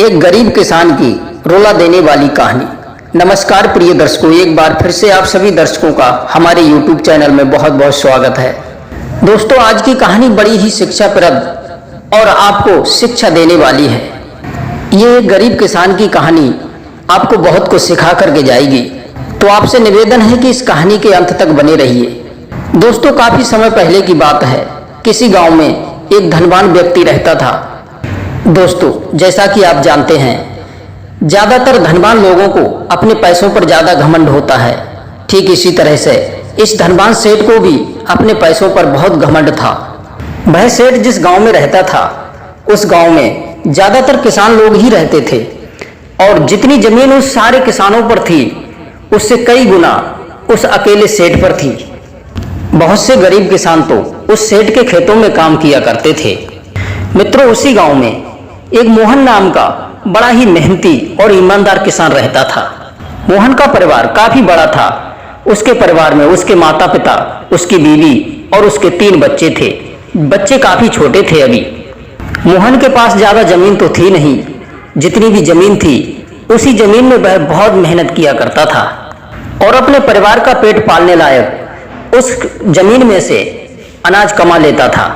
एक गरीब किसान की रुला देने वाली कहानी। नमस्कार प्रिय दर्शकों, एक बार फिर से आप सभी दर्शकों का हमारे YouTube चैनल में बहुत बहुत स्वागत है। दोस्तों, आज की कहानी बड़ी ही शिक्षाप्रद और आपको शिक्षा देने वाली है। ये एक गरीब किसान की कहानी आपको बहुत कुछ सिखा करके जाएगी, तो आपसे निवेदन है कि इस कहानी के अंत तक बने रहिए। दोस्तों, काफी समय पहले की बात है, किसी गांव में एक धनवान व्यक्ति रहता था। दोस्तों, जैसा कि आप जानते हैं, ज्यादातर धनवान लोगों को अपने पैसों पर ज्यादा घमंड होता है। ठीक इसी तरह से इस धनवान सेठ को भी अपने पैसों पर बहुत घमंड था। वह सेठ जिस गांव में रहता था, उस गांव में ज्यादातर किसान लोग ही रहते थे और जितनी जमीन उस सारे किसानों पर थी, उससे कई गुना उस अकेले सेठ पर थी। बहुत से गरीब किसान तो उस सेठ के खेतों में काम किया करते थे। मित्रों, उसी गांव में एक मोहन नाम का बड़ा ही मेहनती और ईमानदार किसान रहता था। मोहन का परिवार काफी बड़ा था। उसके परिवार में उसके माता पिता, उसकी बीवी और उसके 3 बच्चे थे। बच्चे काफी छोटे थे अभी। मोहन के पास ज्यादा जमीन तो थी नहीं। जितनी भी जमीन थी, उसी जमीन में वह बहुत मेहनत किया करता था और अपने परिवार का पेट पालने लायक उस जमीन में से अनाज कमा लेता था।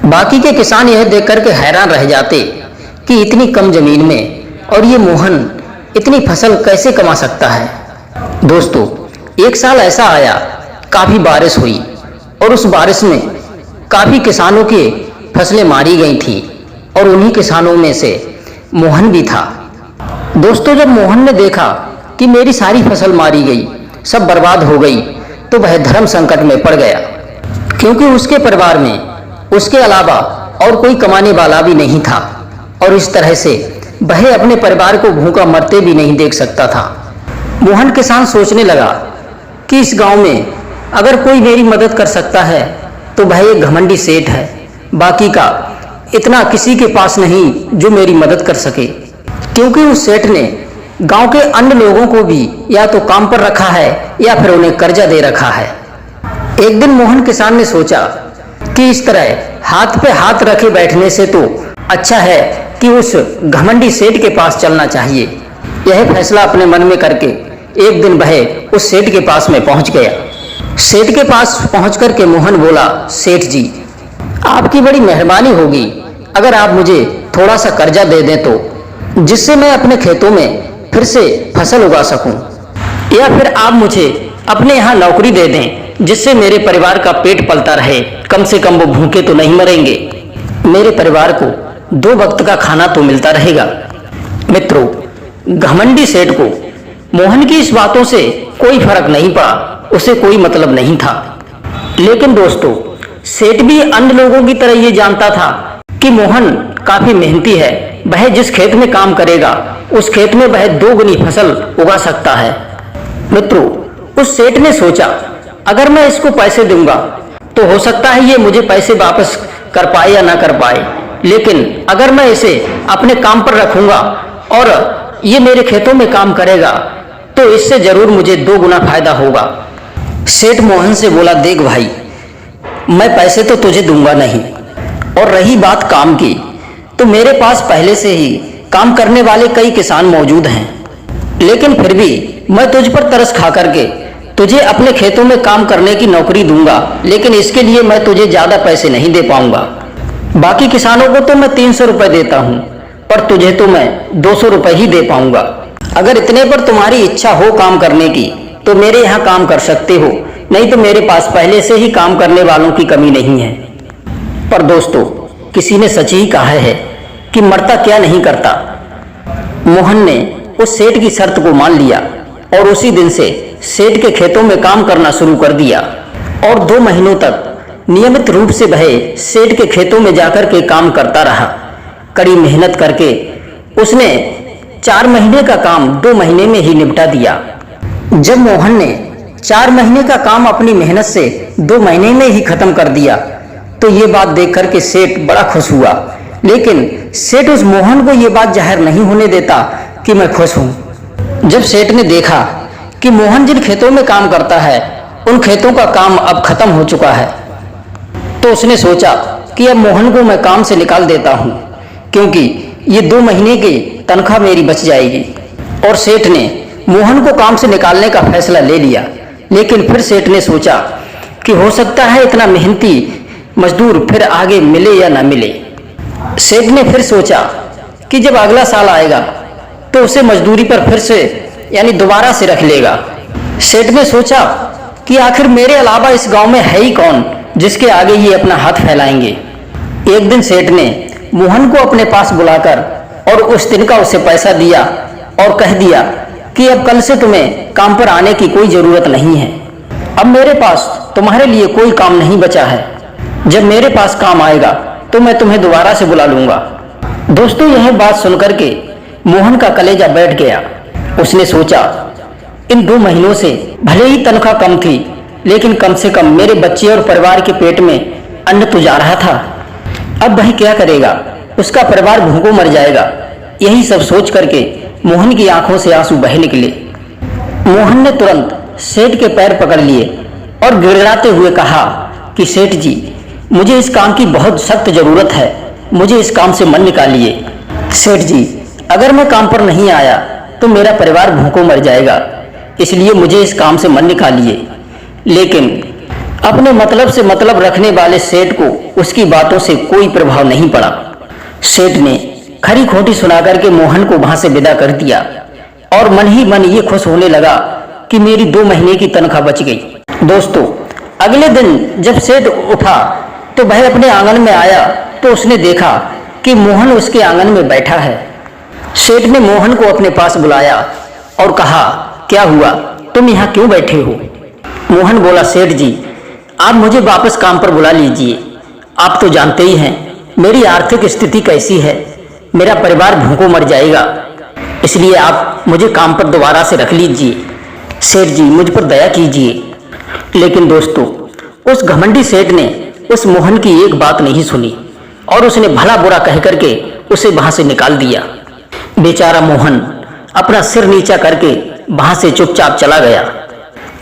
बाकी के किसान यह देखकर के हैरान रह जाते कि इतनी कम जमीन में और ये मोहन इतनी फसल कैसे कमा सकता है। दोस्तों, एक साल ऐसा आया, काफी बारिश हुई और उस बारिश में काफी किसानों की फसलें मारी गई थी और उन्हीं किसानों में से मोहन भी था। दोस्तों, जब मोहन ने देखा कि मेरी सारी फसल मारी गई, सब बर्बाद हो गई, तो वह धर्म संकट में पड़ गया, क्योंकि उसके परिवार में उसके अलावा और कोई कमाने वाला भी नहीं था और इस तरह से वह अपने परिवार को भूखा मरते भी नहीं देख सकता था। मोहन किसान सोचने लगा कि इस गांव में अगर कोई मेरी मदद कर सकता है तो वह एक घमंडी सेठ है। बाकी का इतना किसी के पास नहीं जो मेरी मदद कर सके, क्योंकि उस सेठ ने गांव के अन्य लोगों को भी या तो काम पर रखा है या फिर उन्हें कर्जा दे रखा है। एक दिन मोहन किसान ने सोचा कि इस तरह हाथ पे हाथ रखे बैठने से तो अच्छा है कि उस घमंडी सेठ के पास चलना चाहिए। यह फैसला अपने मन में करके एक दिन वह उस सेठ के पास में पहुंच गया। सेठ के पास पहुंच करके मोहन बोला, सेठ जी, आपकी बड़ी मेहरबानी होगी अगर आप मुझे थोड़ा सा कर्जा दे दें तो, जिससे मैं अपने खेतों में फिर से फसल उगा सकूं, या फिर आप मुझे अपने यहाँ नौकरी दे दें जिससे मेरे परिवार का पेट पलता रहे। कम से कम वो भूखे तो नहीं मरेंगे, मेरे परिवार को 2 वक्त का खाना तो मिलता रहेगा। मित्रों, घमंडी सेठ को मोहन की इस बातों से कोई फर्क नहीं पड़ा, उसे कोई मतलब नहीं था। लेकिन दोस्तों, सेठ भी अन्य लोगों की तरह ये जानता था कि मोहन काफी मेहनती है। वह जिस खेत में काम करेगा उस खेत में वह 2 गुनी फसल उगा सकता है। मित्रों, उस सेठ ने सोचा, अगर मैं इसको पैसे दूंगा तो हो सकता है ये मुझे पैसे वापस कर पाए या ना कर पाए, लेकिन अगर मैं इसे अपने काम पर रखूंगा और ये मेरे खेतों में काम करेगा तो इससे जरूर मुझे 2 गुना फायदा होगा। सेठ मोहन से बोला, देख भाई, मैं पैसे तो तुझे दूंगा नहीं, और रही बात काम की, तो मेरे पास पहले से ही काम करने वाले कई किसान मौजूद हैं, लेकिन फिर भी मैं तुझ पर तरस खा करके तुझे अपने खेतों में काम करने की नौकरी दूंगा, लेकिन इसके लिए मैं तुझे ज्यादा पैसे नहीं दे पाऊंगा। बाकी किसानों को तो मैं 300 रुपए देता हूं, पर तुझे तो मैं 200 रुपए ही दे पाऊंगा। अगर इतने पर तुम्हारी इच्छा हो काम करने की तो मेरे यहाँ काम कर सकते हो, नहीं तो मेरे पास पहले से ही काम करने वालों की कमी नहीं है। पर दोस्तों, किसी ने सच ही कहा है कि मरता क्या नहीं करता। मोहन ने उस सेठ की शर्त को मान लिया और उसी दिन से सेठ के खेतों में काम करना शुरू कर दिया और 2 महीनों तक नियमित रूप से वह सेठ के खेतों में जाकर के काम करता रहा। कड़ी मेहनत करके उसने 4 महीने का काम 2 महीने में ही निपटा दिया। जब मोहन ने 4 महीने का काम अपनी मेहनत से 2 महीने में ही खत्म कर दिया तो ये बात देख करके सेठ बड़ा खुश हुआ, लेकिन सेठ उस मोहन को ये बात जाहिर नहीं होने देता कि मैं खुश हूं। जब सेठ ने देखा कि मोहन जिन खेतों में काम करता है उन खेतों का काम अब खत्म हो चुका है, तो उसने सोचा कि अब मोहन को मैं काम से निकाल देता हूं, क्योंकि ये 2 महीने के तनख्वाह मेरी बच जाएगी। और सेठ ने मोहन को काम से निकालने का फैसला ले लिया। लेकिन फिर सेठ ने सोचा कि हो सकता है इतना मेहनती मजदूर फिर आगे मिले या ना मिले। सेठ ने फिर सोचा कि जब अगला साल आएगा तो उसे मजदूरी पर फिर से यानी दोबारा से रख लेगा। सेठ ने सोचा कि आखिर मेरे अलावा इस गांव में है ही कौन जिसके आगे ये अपना हाथ फैलाएंगे। एक दिन सेठ ने मोहन को अपने पास बुलाकर और उस दिन का उसे पैसा दिया और कह दिया कि अब कल से तुम्हें काम पर आने की कोई जरूरत नहीं है। अब मेरे पास तुम्हारे लिए कोई काम नहीं बचा है। जब मेरे पास काम आएगा तो मैं तुम्हें दोबारा से बुला लूंगा। दोस्तों, यह बात सुनकर के मोहन का कलेजा बैठ गया। उसने सोचा इन 2 महीनों से भले ही तनख्वाह कम थी, लेकिन कम से कम मेरे बच्चे और परिवार के पेट में अन्न तो जा रहा था। अब वह क्या करेगा, उसका परिवार भूखों मर जाएगा। यही सब सोच करके मोहन की आंखों से आंसू बह निकले। मोहन ने तुरंत सेठ के पैर पकड़ लिए और गिड़गिड़ाते हुए कहा कि सेठ जी, मुझे इस काम की बहुत सख्त जरूरत है, मुझे इस काम से मन निकालिए। सेठ जी, अगर मैं काम पर नहीं आया तो मेरा परिवार भूखों मर जाएगा, इसलिए मुझे इस काम से मन निकालिए। लेकिन अपने मतलब से मतलब रखने वाले सेठ को उसकी बातों से कोई प्रभाव नहीं पड़ा। सेठ ने खरी खोटी सुना करके मोहन को वहां से विदा कर दिया और मन ही मन ये खुश होने लगा कि मेरी 2 महीने की तनख्वाह बच गई। दोस्तों, अगले दिन जब सेठ उठा तो वह अपने आंगन में आया तो उसने देखा कि मोहन उसके आंगन में बैठा है। सेठ ने मोहन को अपने पास बुलाया और कहा, क्या हुआ, तुम यहाँ क्यों बैठे हो? मोहन बोला, सेठ जी, आप मुझे वापस काम पर बुला लीजिए। आप तो जानते ही हैं मेरी आर्थिक स्थिति कैसी है, मेरा परिवार भूखों मर जाएगा, इसलिए आप मुझे काम पर दोबारा से रख लीजिए। सेठ जी, मुझ पर दया कीजिए। लेकिन दोस्तों, उस घमंडी सेठ ने उस मोहन की एक बात नहीं सुनी और उसने भला बुरा कह करके उसे वहां से निकाल दिया। बेचारा मोहन अपना सिर नीचा करके वहां से चुपचाप चला गया।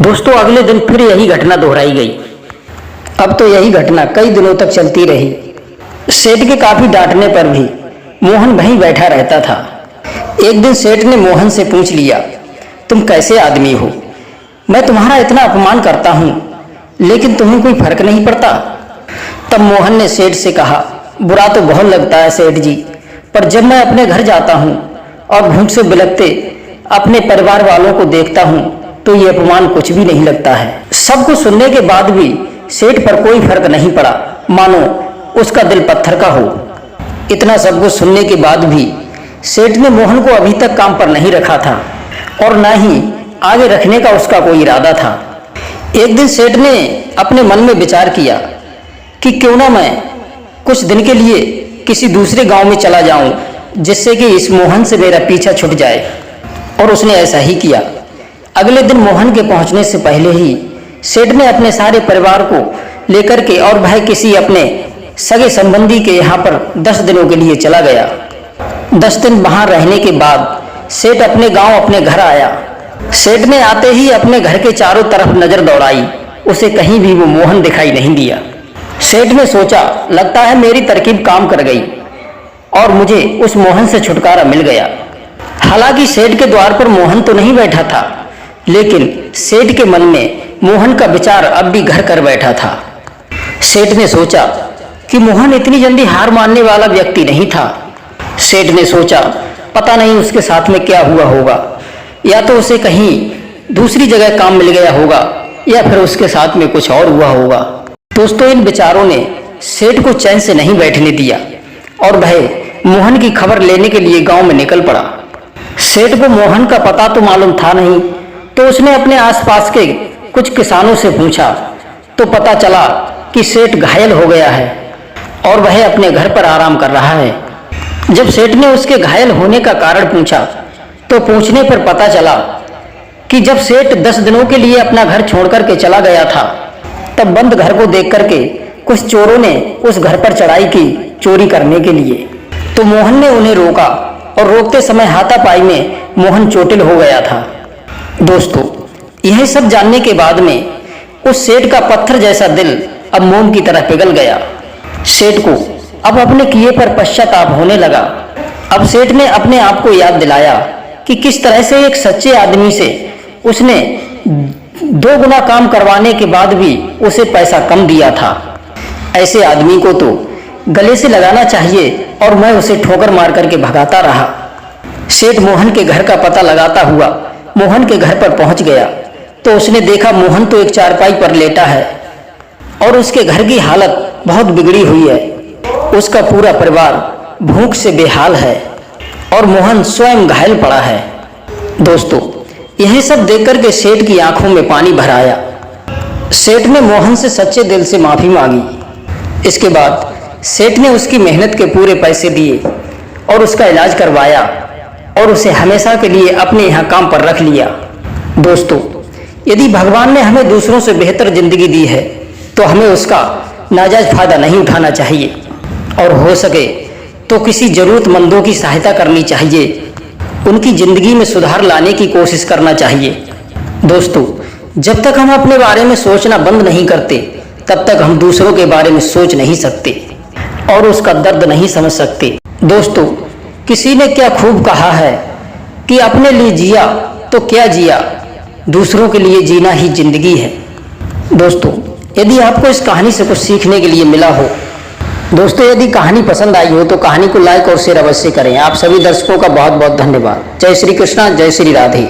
दोस्तों, अगले दिन फिर यही घटना दोहराई गई। अब तो यही घटना कई दिनों तक चलती रही। सेठ के काफी डांटने पर भी मोहन वहीं बैठा रहता था। एक दिन सेठ ने मोहन से पूछ लिया, तुम कैसे आदमी हो? मैं तुम्हारा इतना अपमान करता हूं, लेकिन तुम्हें कोई फर्क नहीं पड़ता। तब मोहन ने सेठ से कहा, बुरा तो बहुत लगता है सेठ जी, पर जब मैं अपने घर जाता हूं और भूख से बिलखते अपने परिवार वालों को देखता हूं तो ये अपमान कुछ भी नहीं लगता है। सब कुछ सुनने के बाद भी सेठ पर कोई फर्क नहीं पड़ा, मानो उसका दिल पत्थर का हो। इतना सब कुछ सुनने के बाद भी सेठ ने मोहन को अभी तक काम पर नहीं रखा था और न ही आगे रखने का उसका कोई इरादा था। एक दिन सेठ ने अपने मन में विचार किया कि क्यों ना मैं कुछ दिन के लिए किसी दूसरे गांव में चला जाऊं, जिससे कि इस मोहन से मेरा पीछा छूट जाए। और उसने ऐसा ही किया। अगले दिन मोहन के पहुंचने से पहले ही सेठ ने अपने सारे परिवार को लेकर के और वह किसी अपने सगे संबंधी के यहाँ पर 10 दिनों के लिए चला गया। 10 दिन वहां रहने के बाद सेठ अपने गांव अपने घर आया। सेठ ने आते ही अपने घर के चारों तरफ नजर दौड़ाई, उसे कहीं भी वो मोहन दिखाई नहीं दिया। सेठ ने सोचा, लगता है मेरी तरकीब काम कर गई और मुझे उस मोहन से छुटकारा मिल गया। हालांकि सेठ के द्वार पर मोहन तो नहीं बैठा था, लेकिन सेठ के मन में मोहन का विचार अब भी घर कर बैठा था। सेठ ने सोचा कि मोहन इतनी जल्दी हार मानने वाला व्यक्ति नहीं था। सेठ ने सोचा, पता नहीं उसके साथ में क्या हुआ होगा, या तो उसे कहीं दूसरी जगह काम मिल गया होगा या फिर उसके साथ में कुछ और हुआ होगा। दोस्तों, इन विचारों ने सेठ को चैन से नहीं बैठने दिया और वह मोहन की खबर लेने के लिए गांव में निकल पड़ा। सेठ को मोहन का पता तो मालूम था नहीं, तो उसने अपने आसपास के कुछ किसानों से पूछा तो पता चला कि सेठ घायल हो गया है और वह अपने घर पर आराम कर रहा है। जब सेठ ने उसके घायल होने का कारण पूछा तो पूछने पर पता चला कि जब सेठ 10 दिनों के लिए अपना घर छोड़ करके चला गया था, तब बंद घर को देख करके कुछ चोरों ने उस घर पर चढ़ाई की चोरी करने के लिए। तो मोहन ने उन्हें रोका और रोकते समय हाथापाई में मोहन चोटिल हो गया था। दोस्तों, यह सब जानने के बाद में उस सेठ का पत्थर जैसा दिल अब मोम की तरह पिघल गया। सेठ को अब अपने किए पर पश्चाताप होने लगा। अब सेठ ने अपने आप को याद दिलाया कि किस तरह से एक सच्चे आदमी से उसने 2 गुना काम करवाने के बाद भी उसे पैसा कम दिया था। ऐसे आदमी को तो गले से लगाना चाहिए और मैं उसे ठोकर मार करके भगाता रहा। सेठ मोहन के घर का पता लगाता हुआ मोहन के घर पर पहुंच गया तो उसने देखा मोहन तो एक चारपाई पर लेटा है और उसके घर की हालत बहुत बिगड़ी हुई है। उसका पूरा परिवार भूख से बेहाल है और मोहन स्वयं घायल पड़ा है। दोस्तों, यह सब देखकर के सेठ की आंखों में पानी भर आया। सेठ ने मोहन से सच्चे दिल से माफी मांगी। इसके बाद सेठ ने उसकी मेहनत के पूरे पैसे दिए और उसका इलाज करवाया और उसे हमेशा के लिए अपने यहाँ काम पर रख लिया। दोस्तों, यदि भगवान ने हमें दूसरों से बेहतर जिंदगी दी है तो हमें उसका नाजायज फायदा नहीं उठाना चाहिए और हो सके तो किसी जरूरतमंदों की सहायता करनी चाहिए, उनकी जिंदगी में सुधार लाने की कोशिश करना चाहिए। दोस्तों, जब तक हम अपने बारे में सोचना बंद नहीं करते तब तक हम दूसरों के बारे में सोच नहीं सकते और उसका दर्द नहीं समझ सकते। दोस्तों, किसी ने क्या खूब कहा है कि अपने लिए जिया तो क्या जिया, दूसरों के लिए जीना ही जिंदगी है। दोस्तों, यदि आपको इस कहानी से कुछ सीखने के लिए मिला हो, दोस्तों यदि कहानी पसंद आई हो तो कहानी को लाइक और शेयर अवश्य करें। आप सभी दर्शकों का बहुत बहुत धन्यवाद। जय श्री कृष्णा, जय श्री राधे।